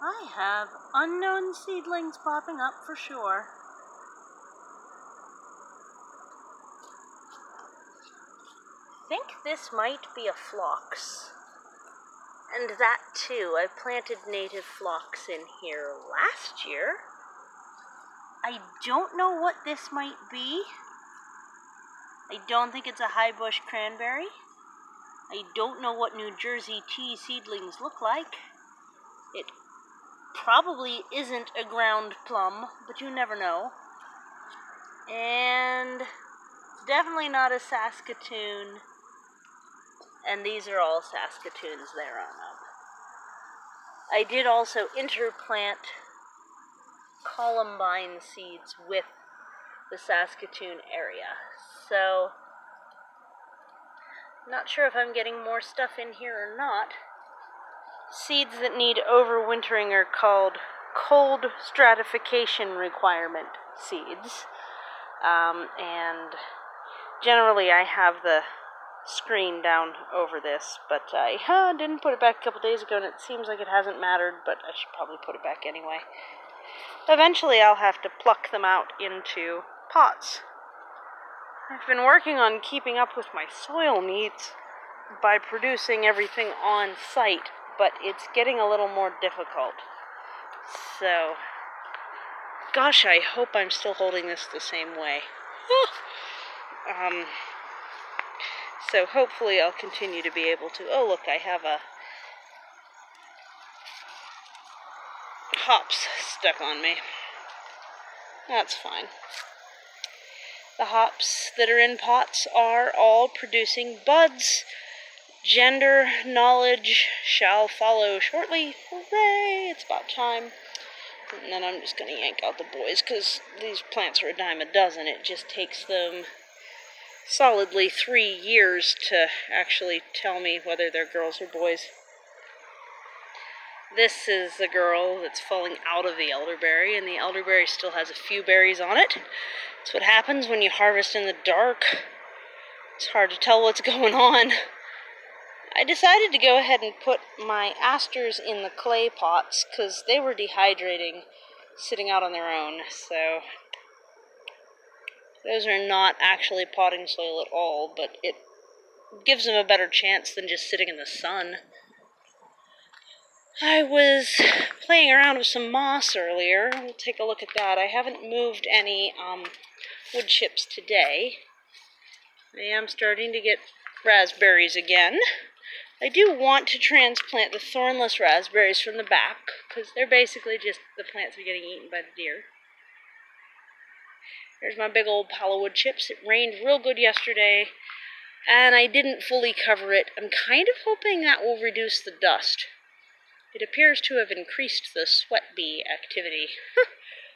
I have unknown seedlings popping up for sure. I think this might be a phlox. And that too, I planted native phlox in here last year. I don't know what this might be. I don't think it's a high bush cranberry. I don't know what New Jersey tea seedlings look like. It probably isn't a ground plum, but you never know. And it's definitely not a Saskatoon. And these are all Saskatoons there on up. I did also interplant columbine seeds with the Saskatoon area. So, not sure if I'm getting more stuff in here or not. Seeds that need overwintering are called cold stratification requirement seeds. And generally I have the screen down over this, but I didn't put it back a couple days ago, and it seems like it hasn't mattered, but I should probably put it back anyway. Eventually I'll have to pluck them out into pots. I've been working on keeping up with my soil needs by producing everything on site, but it's getting a little more difficult. So, gosh, I hope I'm still holding this the same way. So hopefully I'll continue to be able to... Oh, look, I have a hops stuck on me. That's fine. The hops that are in pots are all producing buds. Gender knowledge shall follow shortly. Hooray! It's about time. And then I'm just going to yank out the boys, because these plants are a dime a dozen. It just takes them solidly 3 years to actually tell me whether they're girls or boys. This is the girl that's falling out of the elderberry, and the elderberry still has a few berries on it. That's what happens when you harvest in the dark. It's hard to tell what's going on. I decided to go ahead and put my asters in the clay pots because they were dehydrating sitting out on their own. So those are not actually potting soil at all, but it gives them a better chance than just sitting in the sun. I was playing around with some moss earlier. We'll take a look at that. I haven't moved any wood chips today. I am starting to get raspberries again. I do want to transplant the thornless raspberries from the back, because they're basically just the plants are getting eaten by the deer. There's my big old pile of wood chips. It rained real good yesterday, and I didn't fully cover it. I'm kind of hoping that will reduce the dust. It appears to have increased the sweat bee activity.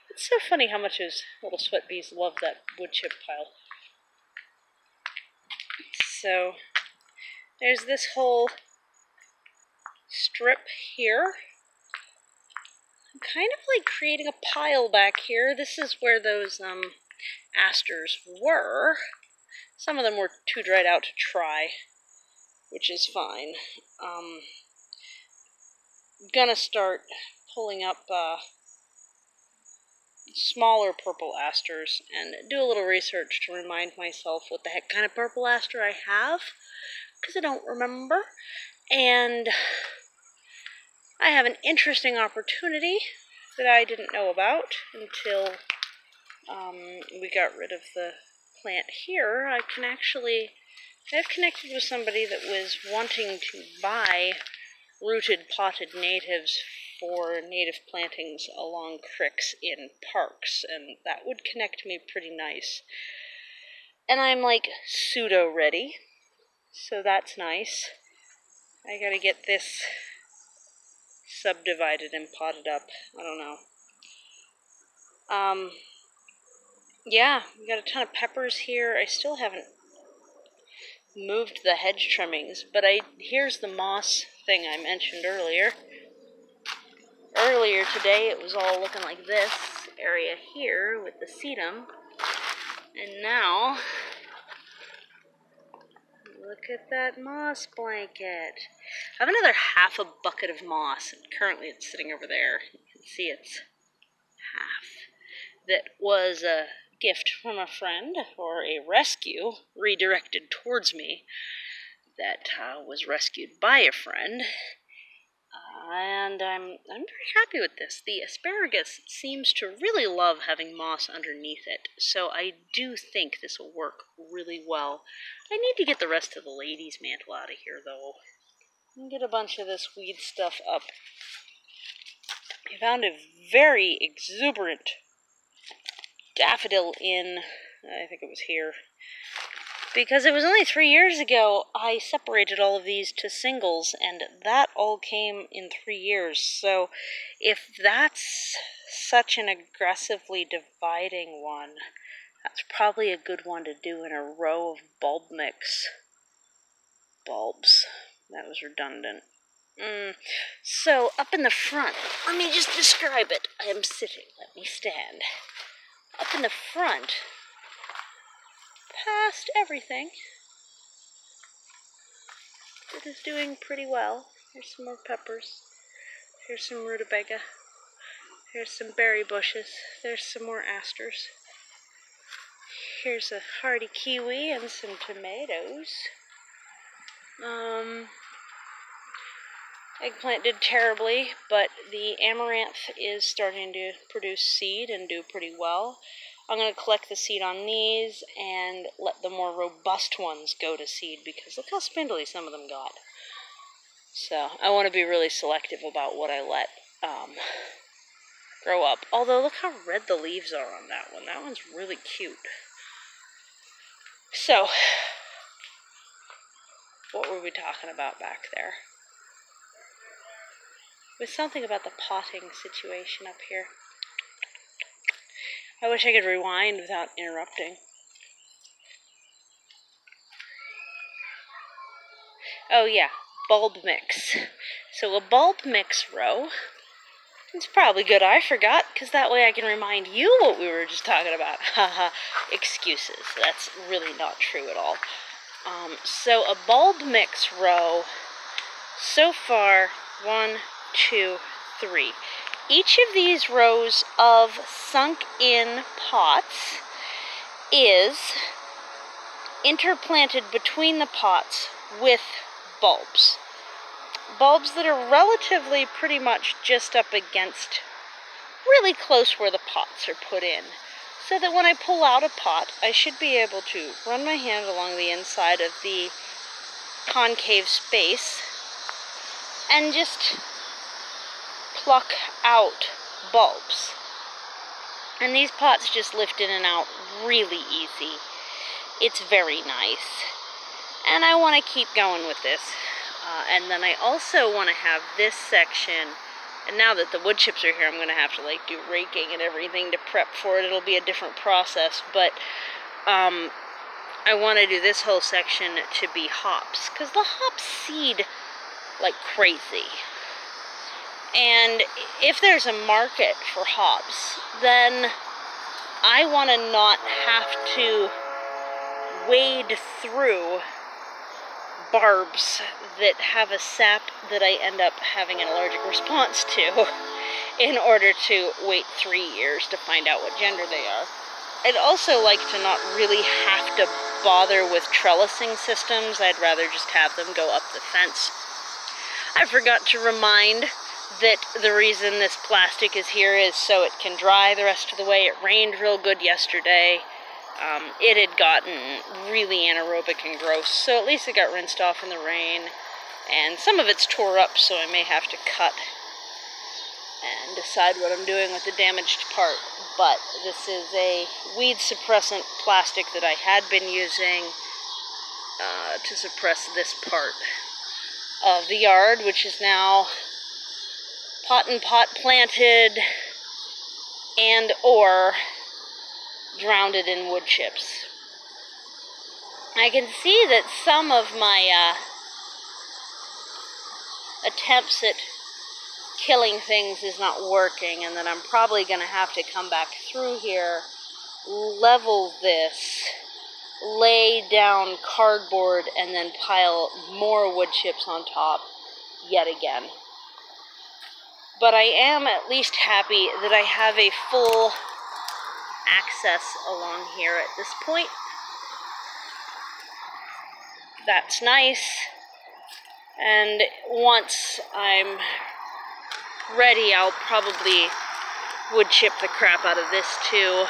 It's so funny how much those little sweat bees love that wood chip pile. So, there's this whole strip here. I'm kind of like creating a pile back here. This is where those asters were. Some of them were too dried out to try, which is fine. I'm gonna start pulling up smaller purple asters and do a little research to remind myself what the heck kind of purple aster I have, because I don't remember. And I have an interesting opportunity that I didn't know about until we got rid of the plant here. I've connected with somebody that was wanting to buy rooted potted natives for native plantings along creeks in parks, and that would connect me pretty nice. And I'm like pseudo ready, so that's nice. I gotta get this subdivided and potted up. I don't know. Yeah, we got a ton of peppers here. I still haven't moved the hedge trimmings, but here's the moss thing I mentioned earlier. Earlier today it was all looking like this area here with the sedum, and now Look at that moss blanket. I have another half a bucket of moss, and currently it's sitting over there. You can see it's half. That was a gift from a friend, or a rescue redirected towards me that was rescued by a friend. And I'm very happy with this. The asparagus seems to really love having moss underneath it, so I do think this will work really well. I need to get the rest of the ladies' mantle out of here, though, and get a bunch of this weed stuff up. I found a very exuberant daffodil in, I think it was here, because it was only 3 years ago I separated all of these to singles, and that all came in 3 years. So if that's such an aggressively dividing one, that's probably a good one to do in a row of bulb mix bulbs. That was redundant. So up in the front, let me just describe it. I am sitting, let me stand. Up in the front, past everything, it is doing pretty well. Here's some more peppers. Here's some rutabaga. Here's some berry bushes. There's some more asters. Here's a hardy kiwi and some tomatoes. Eggplant did terribly, but the amaranth is starting to produce seed and do pretty well. I'm going to collect the seed on these and let the more robust ones go to seed, because look how spindly some of them got. So I want to be really selective about what I let grow up. Although look how red the leaves are on that one. That one's really cute. So, what were we talking about back there? With something about the potting situation up here. I wish I could rewind without interrupting. Oh yeah, bulb mix. So a bulb mix row. It's probably good I forgot, because that way I can remind you what we were just talking about. Haha, excuses. That's really not true at all. So a bulb mix row, so far, 1, 2, 3. Each of these rows of sunk-in pots is interplanted between the pots with bulbs. Bulbs that are relatively pretty much just up against, really close where the pots are put in. So that when I pull out a pot, I should be able to run my hand along the inside of the concave space and just pluck out bulbs. And these pots just lift in and out really easy. It's very nice. And I want to keep going with this. And then I also want to have this section, and now that the wood chips are here, I'm going to have to do raking and everything to prep for it. It'll be a different process, but I want to do this whole section to be hops, because the hops seed like crazy. And if there's a market for hops, then I want to not have to wade through barbs that have a sap that I end up having an allergic response to in order to wait 3 years to find out what gender they are. I'd also like to not really have to bother with trellising systems. I'd rather just have them go up the fence. I forgot to remind that the reason this plastic is here is so it can dry the rest of the way. It rained real good yesterday. It had gotten really anaerobic and gross, so at least it got rinsed off in the rain. And some of it's tore up, so I may have to cut and decide what I'm doing with the damaged part. But this is a weed suppressant plastic that I had been using to suppress this part of the yard, which is now pot and pot planted and or drowned in wood chips. I can see that some of my attempts at killing things is not working, and that I'm probably going to have to come back through here, level this, lay down cardboard and then pile more wood chips on top yet again. But I am at least happy that I have a full access along here at this point. That's nice. And once I'm ready, I'll probably wood chip the crap out of this too.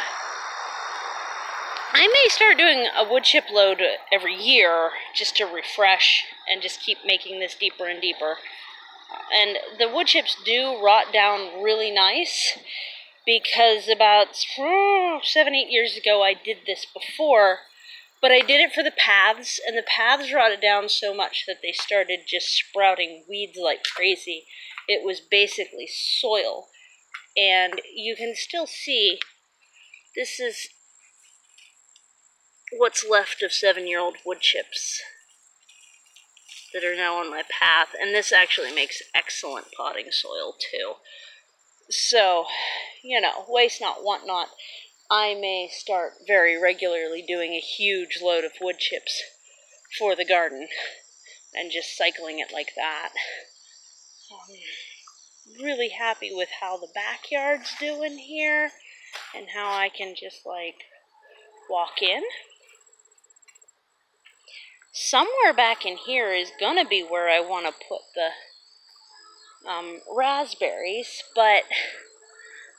I may start doing a wood chip load every year just to refresh and just keep making this deeper and deeper. And the wood chips do rot down really nice, because about 7-8 years ago I did this before, but I did it for the paths, and the paths rotted down so much that they started just sprouting weeds like crazy. It was basically soil, and you can still see this is what's left of 7-year-old wood chips that are now on my path, and this actually makes excellent potting soil too. So, you know, waste not, want not. I may start very regularly doing a huge load of wood chips for the garden and just cycling it like that. Really happy with how the backyard's doing here and how I can just like walk in. Somewhere back in here is gonna be where I want to put the raspberries, but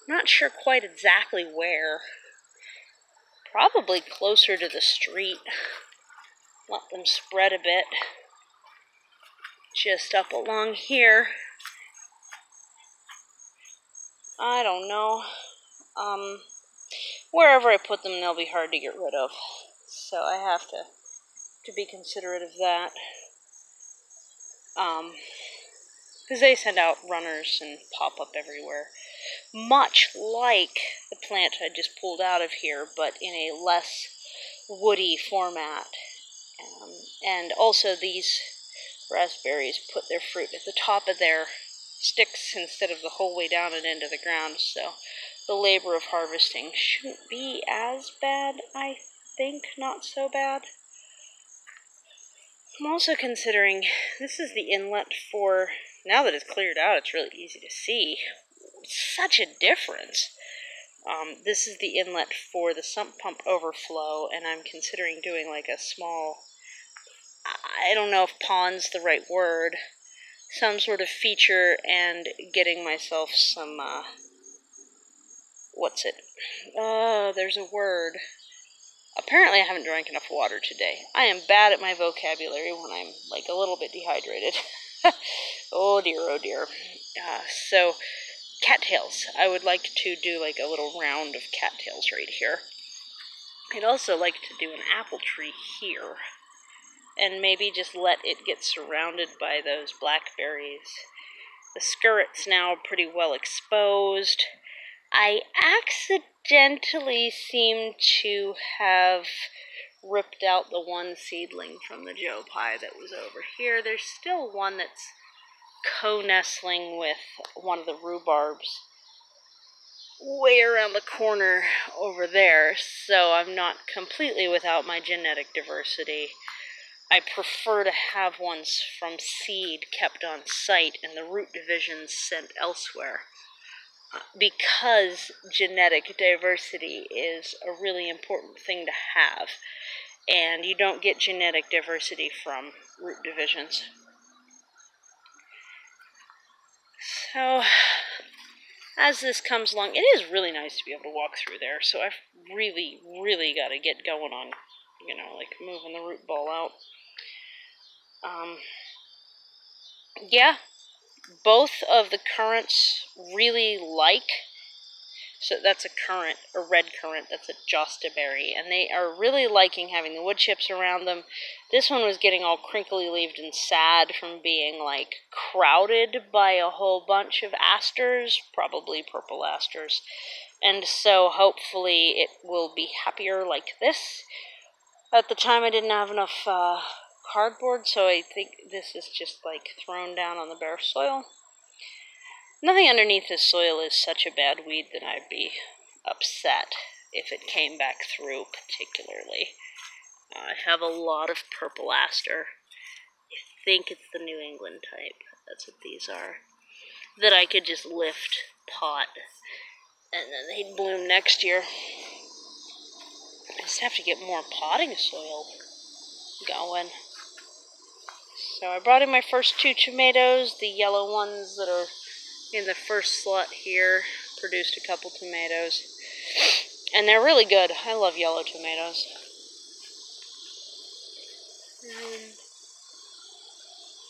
not sure quite exactly where. Probably closer to the street. Let them spread a bit. Just up along here. I don't know. Wherever I put them, they'll be hard to get rid of. So I have to be considerate of that. Because they send out runners and pop up everywhere. Much like the plant I just pulled out of here, but in a less woody format. And also these raspberries put their fruit at the top of their sticks instead of the whole way down and into the ground, so the labor of harvesting shouldn't be as bad, I think. Not so bad. I'm also considering, this is the inlet for, now that it's cleared out, it's really easy to see. Such a difference. This is the inlet for the sump pump overflow, and I'm considering doing like a small, I don't know if pond's the right word, some sort of feature, and getting myself some, what's it? Oh, there's a word. Apparently I haven't drank enough water today. I am bad at my vocabulary when I'm, like, a little bit dehydrated. Oh dear, oh dear. So, cattails. I would like to do, like, a little round of cattails right here. I'd also like to do an apple tree here. And maybe just let it get surrounded by those blackberries. The skirret's now pretty well exposed. I accidentally seem to have ripped out the one seedling from the Joe Pye that was over here. There's still one that's co-nestling with one of the rhubarbs way around the corner over there, so I'm not completely without my genetic diversity. I prefer to have ones from seed kept on site and the root divisions sent elsewhere, because genetic diversity is a really important thing to have, and you don't get genetic diversity from root divisions. So, as this comes along, it is really nice to be able to walk through there, so I've really, really got to get going on, you know, like moving the root ball out. Yeah, both of the currants really like, so that's a currant, a red currant, that's a jostaberry, and they are really liking having the wood chips around them. This one was getting all crinkly-leaved and sad from being, like, crowded by a whole bunch of asters, probably purple asters, and so hopefully it will be happier like this. At the time I didn't have enough cardboard, so I think this is just, like, thrown down on the bare soil. Nothing underneath this soil is such a bad weed that I'd be upset if it came back through particularly. I have a lot of purple aster. I think it's the New England type. That's what these are. That I could just lift, pot, and then they'd bloom next year. I just have to get more potting soil going. So I brought in my first 2 tomatoes. The yellow ones that are in the first slot here produced a couple tomatoes. And they're really good. I love yellow tomatoes.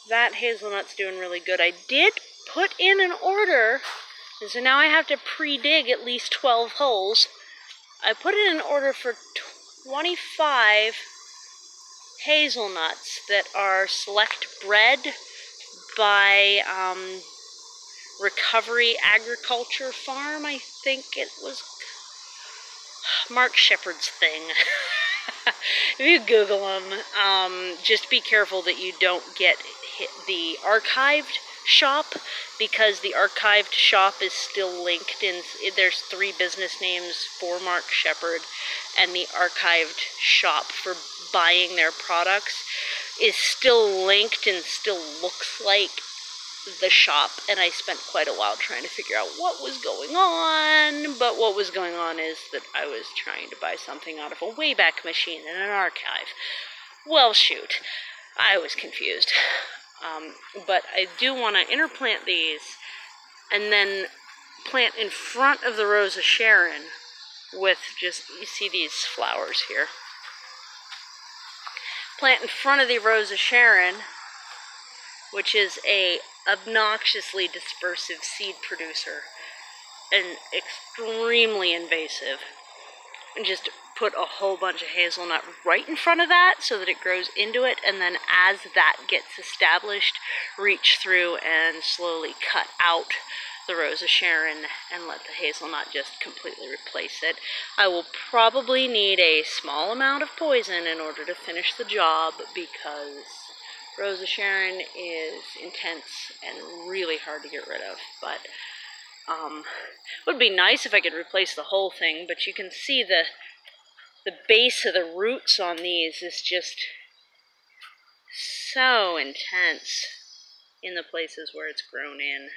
That hazelnut's doing really good. I did put in an order, and so now I have to pre-dig at least 12 holes. I put in an order for 25 hazelnuts that are select bred by Recovery Agriculture Farm, I think it was Mark Shepard's thing. If you Google them, just be careful that you don't get the archived shop, because the archived shop is still linked in. There's 3 business names for Mark Shepard, and the archived shop for buying their products is still linked and still looks like the shop, and I spent quite a while trying to figure out what was going on, but what was going on is that I was trying to buy something out of a Wayback Machine in an archive. Well, shoot, I was confused. But I do want to interplant these and then plant in front of the Rose of Sharon with just, you see these flowers here. Plant in front of the Rose of Sharon, which is a obnoxiously dispersive seed producer and extremely invasive, and just put a whole bunch of hazelnut right in front of that so that it grows into it, and then as that gets established, reach through and slowly cut out the Rose of Sharon and let the hazelnut just completely replace it. I will probably need a small amount of poison in order to finish the job, because Rose of Sharon is intense and really hard to get rid of. But it would be nice if I could replace the whole thing, but you can see the base of the roots on these is just so intense in the places where it's grown in.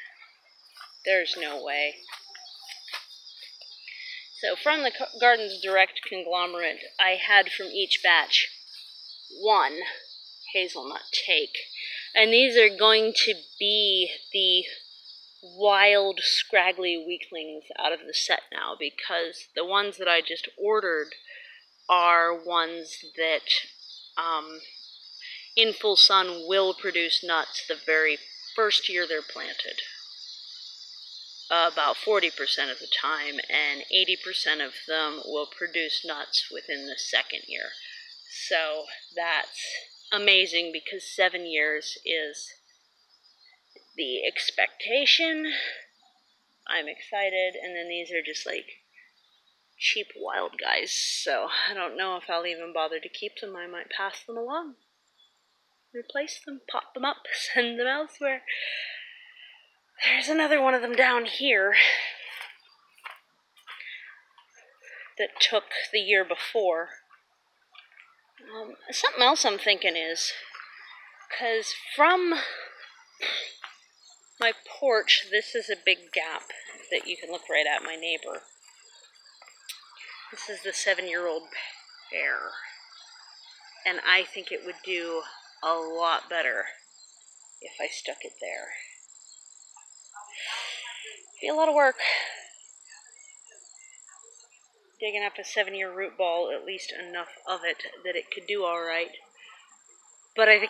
There's no way. So from the Gardens Direct conglomerate, I had from each batch 1 hazelnut take. And these are going to be the wild, scraggly weaklings out of the set now, because the ones that I just ordered are ones that in full sun will produce nuts the very first year they're planted. About 40% of the time, and 80% of them will produce nuts within the second year. So that's amazing, because 7 years is the expectation. I'm excited, and then these are just like cheap wild guys, so I don't know if I'll even bother to keep them. I might pass them along, replace them, pop them up, send them elsewhere. There's another one of them down here that took the year before. Something else I'm thinking is, because from my porch, this is a big gap that you can look right at my neighbor. This is the 7-year-old pear, and I think it would do a lot better if I stuck it there. Be a lot of work digging up a 7-year root ball, at least enough of it that it could do all right. But I think